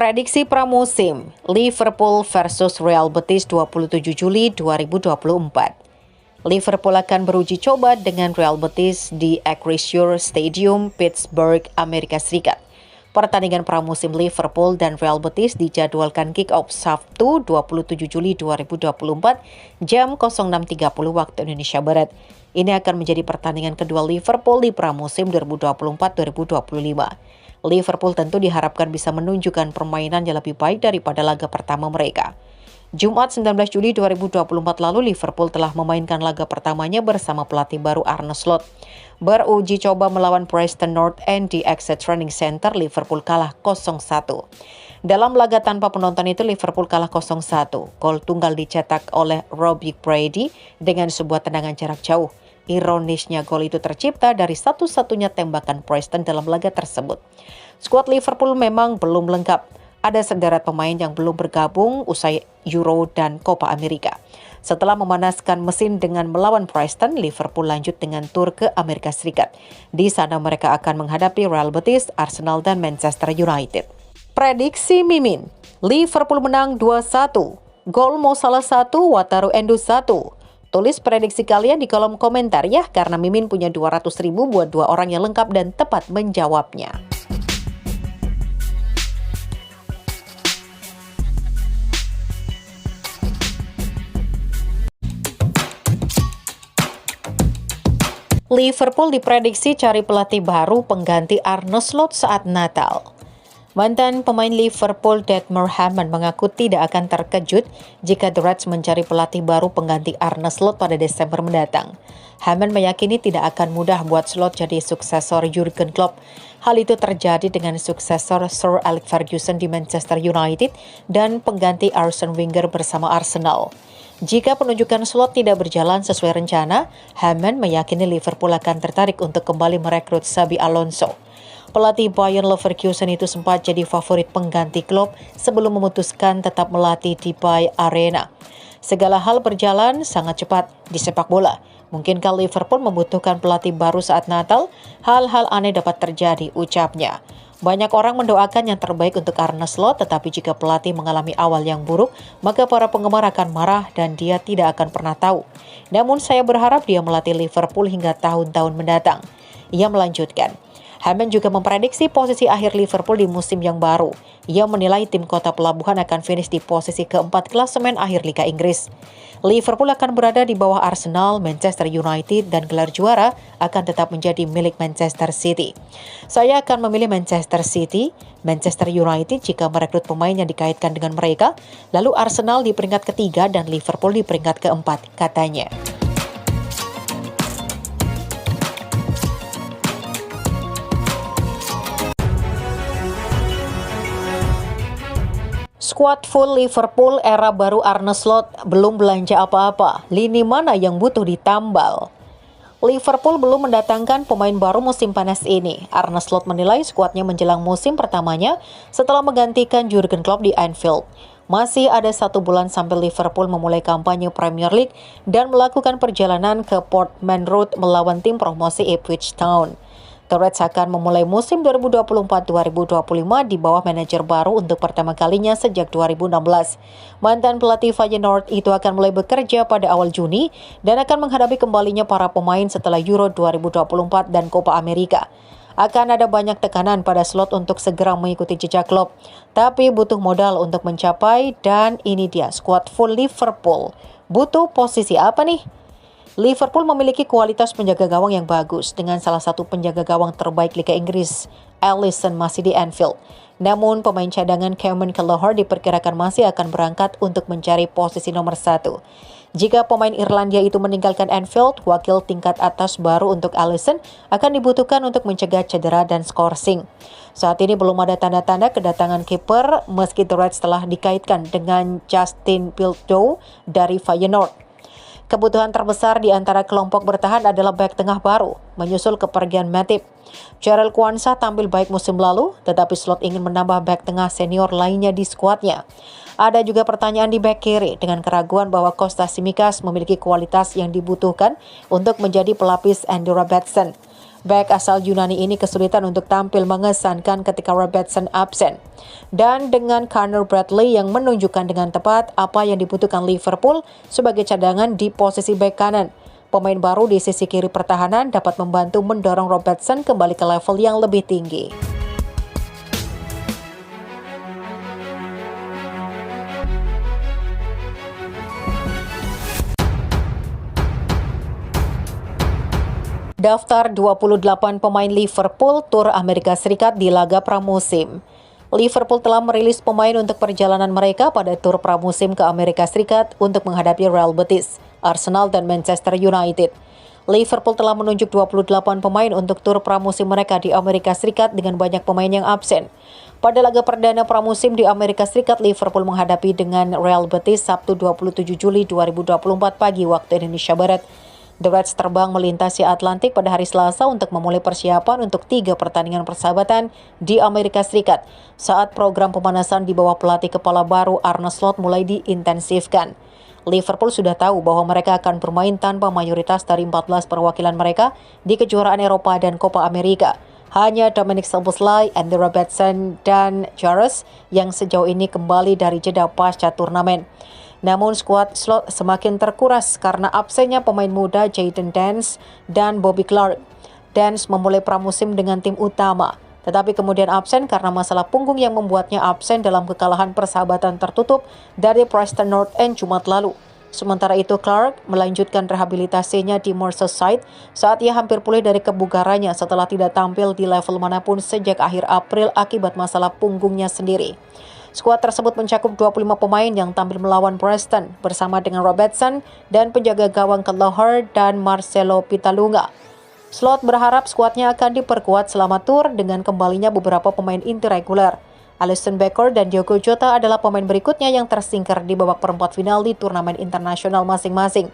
Prediksi pramusim Liverpool versus Real Betis 27 Juli 2024. Liverpool akan beruji coba dengan Real Betis di Acrisure Stadium, Pittsburgh, Amerika Serikat. Pertandingan pramusim Liverpool dan Real Betis dijadwalkan kick-off Sabtu 27 Juli 2024 jam 06.30 waktu Indonesia Barat. Ini akan menjadi pertandingan kedua Liverpool di pramusim 2024-2025. Liverpool tentu diharapkan bisa menunjukkan permainan yang lebih baik daripada laga pertama mereka. Jumat 19 Juli 2024 lalu Liverpool telah memainkan laga pertamanya bersama pelatih baru Arne Slot. Beruji coba melawan Preston North End di Exeter Training Center, Liverpool kalah 0-1. Dalam laga tanpa penonton itu Liverpool kalah 0-1. Gol tunggal dicetak oleh Robbie Brady dengan sebuah tendangan jarak jauh. Ironisnya gol itu tercipta dari satu-satunya tembakan Preston dalam laga tersebut. Skuad Liverpool memang belum lengkap. Ada sederet pemain yang belum bergabung usai Euro dan Copa America. Setelah memanaskan mesin dengan melawan Preston, Liverpool lanjut dengan tur ke Amerika Serikat. Di sana mereka akan menghadapi Real Betis, Arsenal, dan Manchester United. Prediksi Mimin, Liverpool menang 2-1, gol Mo Salah 1, Wataru Endo 1. Tulis prediksi kalian di kolom komentar ya, karena Mimin punya 200.000 buat 2 orang yang lengkap dan tepat menjawabnya. Liverpool diprediksi cari pelatih baru pengganti Arne Slot saat Natal. Mantan pemain Liverpool Dietmar Hamann mengaku tidak akan terkejut jika The Reds mencari pelatih baru pengganti Arne Slot pada Desember mendatang. Hamann meyakini tidak akan mudah buat Slot jadi suksesor Jurgen Klopp. Hal itu terjadi dengan suksesor Sir Alex Ferguson di Manchester United dan pengganti Arsene Wenger bersama Arsenal. Jika penunjukan Slot tidak berjalan sesuai rencana, Hamann meyakini Liverpool akan tertarik untuk kembali merekrut Xabi Alonso. Pelatih Bayer Leverkusen itu sempat jadi favorit pengganti Klopp sebelum memutuskan tetap melatih di Bay Arena. Segala hal berjalan sangat cepat di sepak bola. Mungkinkah Liverpool membutuhkan pelatih baru saat Natal? Hal-hal aneh dapat terjadi, ucapnya. Banyak orang mendoakan yang terbaik untuk Arne Slot, tetapi jika pelatih mengalami awal yang buruk, maka para penggemar akan marah dan dia tidak akan pernah tahu. Namun saya berharap dia melatih Liverpool hingga tahun-tahun mendatang. Ia melanjutkan, Hamann juga memprediksi posisi akhir Liverpool di musim yang baru. Ia menilai tim kota pelabuhan akan finish di posisi keempat klasemen akhir Liga Inggris. Liverpool akan berada di bawah Arsenal, Manchester United, dan gelar juara akan tetap menjadi milik Manchester City. Saya akan memilih Manchester City, Manchester United jika merekrut pemain yang dikaitkan dengan mereka, lalu Arsenal di peringkat ketiga dan Liverpool di peringkat keempat, katanya. Skuad full Liverpool era baru Arne Slot belum belanja apa-apa. Lini mana yang butuh ditambal? Liverpool belum mendatangkan pemain baru musim panas ini. Arne Slot menilai skuadnya menjelang musim pertamanya setelah menggantikan Jurgen Klopp di Anfield. Masih ada 1 bulan sampai Liverpool memulai kampanye Premier League dan melakukan perjalanan ke Portman Road melawan tim promosi Ipswich Town. The Reds akan memulai musim 2024-2025 di bawah manajer baru untuk pertama kalinya sejak 2016. Mantan pelatih Feyenoord itu akan mulai bekerja pada awal Juni dan akan menghadapi kembalinya para pemain setelah Euro 2024 dan Copa America. Akan ada banyak tekanan pada Slot untuk segera mengikuti jejak Klopp, tapi butuh modal untuk mencapai, dan ini dia skuad full Liverpool. Butuh posisi apa nih? Liverpool memiliki kualitas penjaga gawang yang bagus dengan salah satu penjaga gawang terbaik Liga Inggris, Alisson, masih di Anfield. Namun pemain cadangan Cameron Kelleher diperkirakan masih akan berangkat untuk mencari posisi nomor 1. Jika pemain Irlandia itu meninggalkan Anfield, wakil tingkat atas baru untuk Alisson akan dibutuhkan untuk mencegah cedera dan skorsing. Saat ini belum ada tanda-tanda kedatangan kiper meski The Reds telah dikaitkan dengan Justin Pildow dari Feyenoord. Kebutuhan terbesar di antara kelompok bertahan adalah bek tengah baru, menyusul kepergian Matip. Jarell Quansah tampil baik musim lalu, tetapi Slot ingin menambah bek tengah senior lainnya di skuadnya. Ada juga pertanyaan di bek kiri, dengan keraguan bahwa Kostas Tsimikas memiliki kualitas yang dibutuhkan untuk menjadi pelapis Andy Robertson. Bek asal Yunani ini kesulitan untuk tampil mengesankan ketika Robertson absen. Dan dengan Connor Bradley yang menunjukkan dengan tepat apa yang dibutuhkan Liverpool sebagai cadangan di posisi bek kanan. Pemain baru di sisi kiri pertahanan dapat membantu mendorong Robertson kembali ke level yang lebih tinggi. Daftar 28 pemain Liverpool tur Amerika Serikat di laga pramusim. Liverpool telah merilis pemain untuk perjalanan mereka pada tur pramusim ke Amerika Serikat untuk menghadapi Real Betis, Arsenal, dan Manchester United. Liverpool telah menunjuk 28 pemain untuk tur pramusim mereka di Amerika Serikat dengan banyak pemain yang absen. Pada laga perdana pramusim di Amerika Serikat, Liverpool menghadapi dengan Real Betis Sabtu 27 Juli 2024 pagi waktu Indonesia Barat. The Reds terbang melintasi Atlantik pada hari Selasa untuk memulai persiapan untuk 3 pertandingan persahabatan di Amerika Serikat saat program pemanasan di bawah pelatih kepala baru Arne Slot mulai diintensifkan. Liverpool sudah tahu bahwa mereka akan bermain tanpa mayoritas dari 14 perwakilan mereka di kejuaraan Eropa dan Copa America. Hanya Dominic Szoboszlai, Andy Robertson, dan Jaros yang sejauh ini kembali dari jeda pasca turnamen. Namun skuad Slot semakin terkuras karena absennya pemain muda Jadon Danns dan Bobby Clark. Danns memulai pramusim dengan tim utama, tetapi kemudian absen karena masalah punggung yang membuatnya absen dalam kekalahan persahabatan tertutup dari Preston North End Jumat lalu. Sementara itu Clark melanjutkan rehabilitasinya di Merseyside saat ia hampir pulih dari kebugarannya setelah tidak tampil di level manapun sejak akhir April akibat masalah punggungnya sendiri. Skuad tersebut mencakup 25 pemain yang tampil melawan Preston bersama dengan Robertson dan penjaga gawang Kelleher dan Marcelo Pitalunga. Slot berharap skuadnya akan diperkuat selama tur dengan kembalinya beberapa pemain inti reguler. Alisson Becker dan Diogo Jota adalah pemain berikutnya yang tersingkir di babak perempat final di turnamen internasional masing-masing.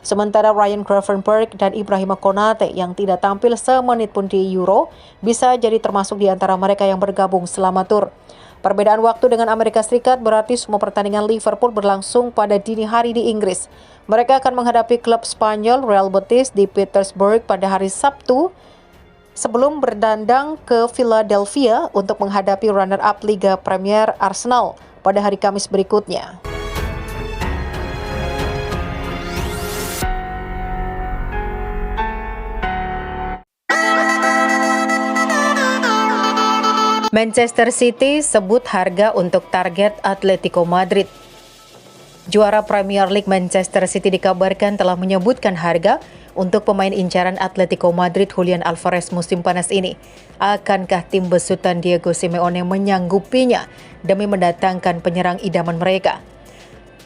Sementara Ryan Gravenberch dan Ibrahima Konate yang tidak tampil semenit pun di Euro bisa jadi termasuk di antara mereka yang bergabung selama tur. Perbedaan waktu dengan Amerika Serikat berarti semua pertandingan Liverpool berlangsung pada dini hari di Inggris. Mereka akan menghadapi klub Spanyol Real Betis di Petersburg pada hari Sabtu sebelum berdandang ke Philadelphia untuk menghadapi runner-up Liga Premier Arsenal pada hari Kamis berikutnya. Manchester City sebut harga untuk target Atletico Madrid. Juara Premier League Manchester City dikabarkan telah menyebutkan harga untuk pemain incaran Atletico Madrid Julian Alvarez musim panas ini. Akankah tim besutan Diego Simeone menyanggupinya demi mendatangkan penyerang idaman mereka?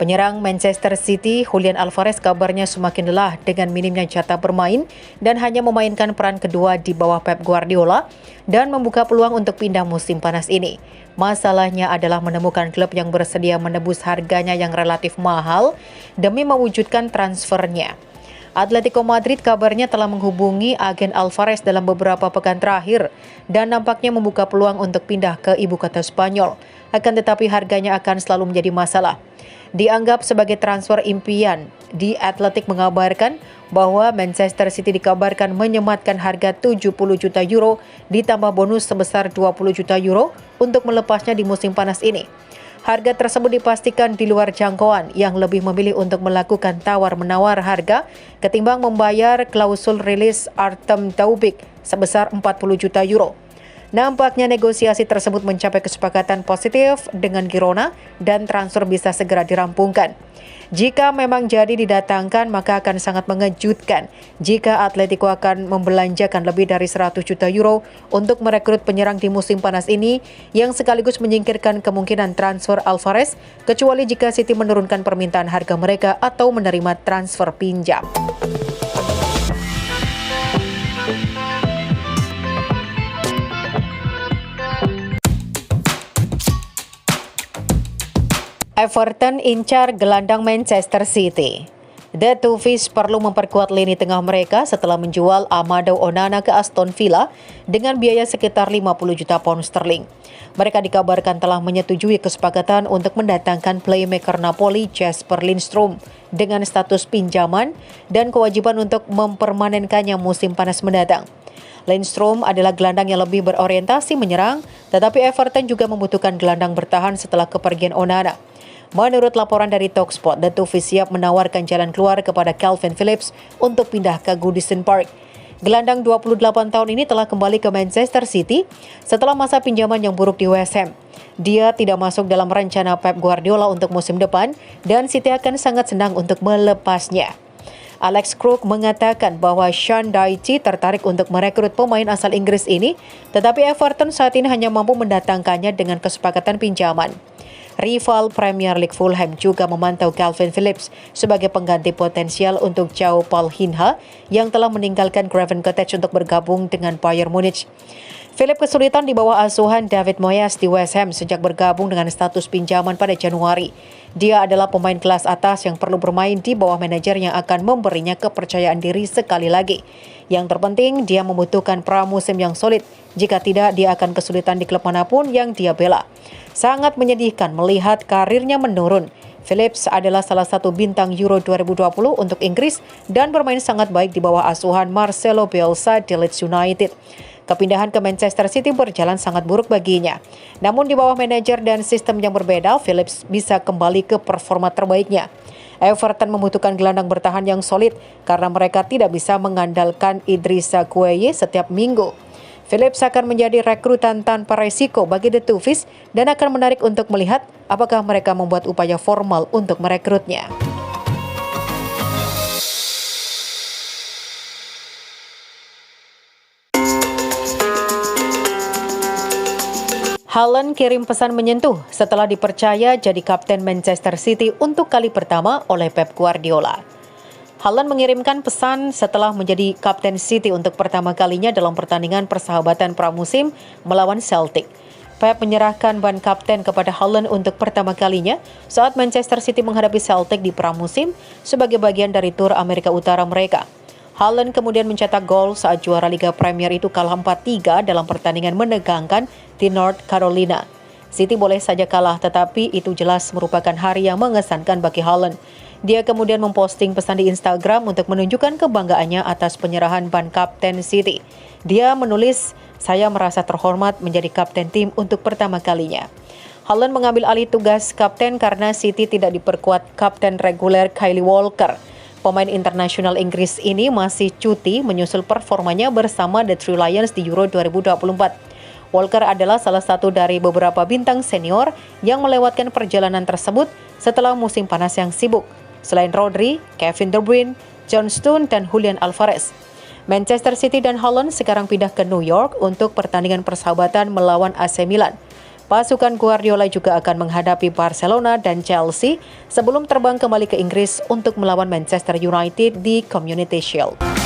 Penyerang Manchester City, Julian Alvarez kabarnya semakin lelah dengan minimnya jatah bermain dan hanya memainkan peran kedua di bawah Pep Guardiola dan membuka peluang untuk pindah musim panas ini. Masalahnya adalah menemukan klub yang bersedia menebus harganya yang relatif mahal demi mewujudkan transfernya. Atletico Madrid kabarnya telah menghubungi agen Alvarez dalam beberapa pekan terakhir dan nampaknya membuka peluang untuk pindah ke ibu kota Spanyol. Akan tetapi harganya akan selalu menjadi masalah. Dianggap sebagai transfer impian, The Athletic mengabarkan bahwa Manchester City dikabarkan menyematkan harga 70 juta euro ditambah bonus sebesar 20 juta euro untuk melepasnya di musim panas ini. Harga tersebut dipastikan di luar jangkauan yang lebih memilih untuk melakukan tawar-menawar harga ketimbang membayar klausul rilis Artem Taubik sebesar 40 juta euro. Nampaknya negosiasi tersebut mencapai kesepakatan positif dengan Girona dan transfer bisa segera dirampungkan. Jika memang jadi didatangkan, maka akan sangat mengejutkan jika Atletico akan membelanjakan lebih dari 100 juta euro untuk merekrut penyerang di musim panas ini yang sekaligus menyingkirkan kemungkinan transfer Alvarez, kecuali jika City menurunkan permintaan harga mereka atau menerima transfer pinjam. Everton incar gelandang Manchester City. The Toffees perlu memperkuat lini tengah mereka setelah menjual Amadou Onana ke Aston Villa dengan biaya sekitar 50 juta pound sterling. Mereka dikabarkan telah menyetujui kesepakatan untuk mendatangkan playmaker Napoli Jesper Lindstrom dengan status pinjaman dan kewajiban untuk mempermanenkannya musim panas mendatang. Lindstrom adalah gelandang yang lebih berorientasi menyerang, tetapi Everton juga membutuhkan gelandang bertahan setelah kepergian Onana. Menurut laporan dari Talksport, The Toffees siap menawarkan jalan keluar kepada Calvin Phillips untuk pindah ke Goodison Park. Gelandang 28 tahun ini telah kembali ke Manchester City setelah masa pinjaman yang buruk di West Ham. Dia tidak masuk dalam rencana Pep Guardiola untuk musim depan dan City akan sangat senang untuk melepasnya. Alex Kruk mengatakan bahwa Sean Dyche tertarik untuk merekrut pemain asal Inggris ini, tetapi Everton saat ini hanya mampu mendatangkannya dengan kesepakatan pinjaman. Rival Premier League Fulham juga memantau Calvin Phillips sebagai pengganti potensial untuk João Palhinha yang telah meninggalkan Craven Cottage untuk bergabung dengan Bayern Munich. Phillips kesulitan di bawah asuhan David Moyes di West Ham sejak bergabung dengan status pinjaman pada Januari. Dia adalah pemain kelas atas yang perlu bermain di bawah manajer yang akan memberinya kepercayaan diri sekali lagi. Yang terpenting, dia membutuhkan pramusim yang solid. Jika tidak, dia akan kesulitan di klub manapun yang dia bela. Sangat menyedihkan melihat karirnya menurun. Phillips adalah salah satu bintang Euro 2020 untuk Inggris dan bermain sangat baik di bawah asuhan Marcelo Bielsa di Leeds United. Kepindahan ke Manchester City berjalan sangat buruk baginya. Namun di bawah manajer dan sistem yang berbeda, Phillips bisa kembali ke performa terbaiknya. Everton membutuhkan gelandang bertahan yang solid karena mereka tidak bisa mengandalkan Idrissa Gueye setiap minggu. Phillips akan menjadi rekrutan tanpa resiko bagi The Toffees dan akan menarik untuk melihat apakah mereka membuat upaya formal untuk merekrutnya. Haaland kirim pesan menyentuh setelah dipercaya jadi kapten Manchester City untuk kali pertama oleh Pep Guardiola. Haaland mengirimkan pesan setelah menjadi kapten City untuk pertama kalinya dalam pertandingan persahabatan pramusim melawan Celtic. Pep menyerahkan ban kapten kepada Haaland untuk pertama kalinya saat Manchester City menghadapi Celtic di pramusim sebagai bagian dari tur Amerika Utara mereka. Haaland kemudian mencetak gol saat juara Liga Premier itu kalah 4-3 dalam pertandingan menegangkan di North Carolina. City boleh saja kalah, tetapi itu jelas merupakan hari yang mengesankan bagi Haaland. Dia kemudian memposting pesan di Instagram untuk menunjukkan kebanggaannya atas penyerahan ban kapten City. Dia menulis, "Saya merasa terhormat menjadi kapten tim untuk pertama kalinya." Haaland mengambil alih tugas kapten karena City tidak diperkuat kapten reguler Kyle Walker. Pemain internasional Inggris ini masih cuti menyusul performanya bersama The Three Lions di Euro 2024. Walker adalah salah satu dari beberapa bintang senior yang melewatkan perjalanan tersebut setelah musim panas yang sibuk. Selain Rodri, Kevin De Bruyne, John Stones, dan Julian Alvarez. Manchester City dan Haaland sekarang pindah ke New York untuk pertandingan persahabatan melawan AC Milan. Pasukan Guardiola juga akan menghadapi Barcelona dan Chelsea sebelum terbang kembali ke Inggris untuk melawan Manchester United di Community Shield.